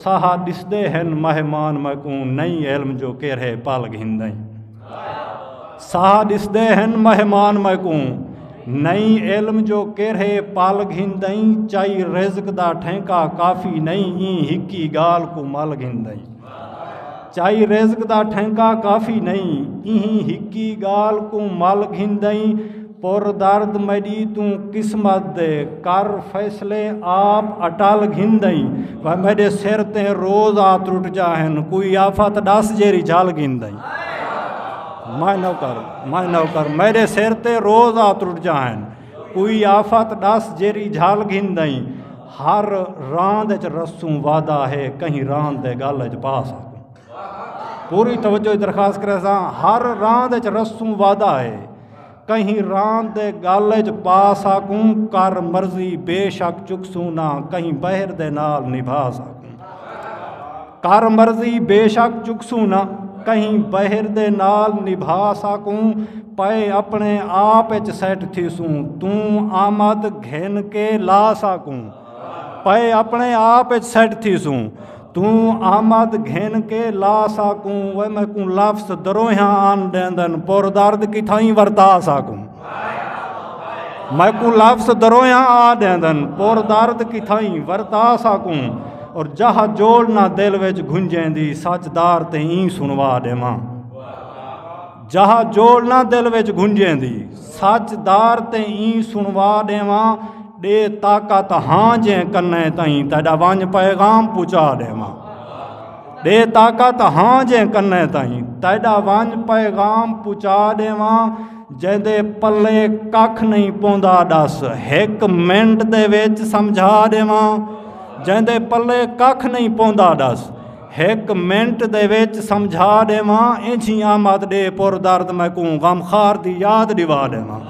साहा दिसदे हैं मेहमान मैकू नई इल्म जो केरे पाल घिंदई। साहा दिसदे हैं मेहमान मैकू नई इल्म जो केरे पाल घिंदई। चाई रिज़्क दा ठेका काफ़ी नहीं ई हिक्की गाल को मल घिंदई। चाई रिज़्क दा ठेका काफ़ी नहीं ई हिक्की गाल को मल घिंदई। पुर दर्द मडी तू किस्मत दे कर फैसले आप अटल घिंदई। वह मेरे सिर ते रोज़ आ त्रुट जाहन कोई आफत दस जेरी झाल घिंदई। मैं नौकर मेरे सिर ते रोज़ आ त्रुट जाहन कोई आफत दस जेरी झाल घिंदई। हर रांद च रसूं वादा है कहीं रांद दे गल च पा सकूं। पूरी तवज्जो दरखास्त करे सां। हर रांद च रसूं वादा है कहीं रांद दे गल च पा सकूं। कर मर्जी बेशक चुकसूं ना कहीं बहर दे नाल निभा सकूं। कर मर्जी बेशक चुकसूं ना कहीं बहर दे नाल निभा सकूं। पे अपने आप च सैट थीसूं तू आमद घिन के ला सकूं। पे अपने आप च सैट थीसूं तू आमद घिन के ला सकूं। वे मैं को लफ्ज़ दरोहा आन देंदन पुर दर्द किथाई वरता सकूं। मैं को लफ्ज़ दरोहा आ देंदन पुर दर्द किथाई वरता सकूं। और जहा जोड़ ना दिल विच गुंजेंदी सचदार ते ई सुनवा देवां। जहा जोड़ ना दिल विच गुंजेंदी सचदार ते ई सुनवा देवां। दे ताकत हाँ जे कन्ने ताई तेरा वंज पैगाम पहुँचा देवां। दे ताकत हाँ जे कन्ने ताई तेरा वंज पैगाम पहुँचा देवां। जेदे पल्ले कख नहीं पौंदा दस एक मिनट दे विच समझा देवां। जेदे पल्ले कख नहीं पौंदा दस एक मिनट दे विच समझा देवां। इंजी आमद दे पुर दर्द मैं को गमखार दी याद दिवा देवां।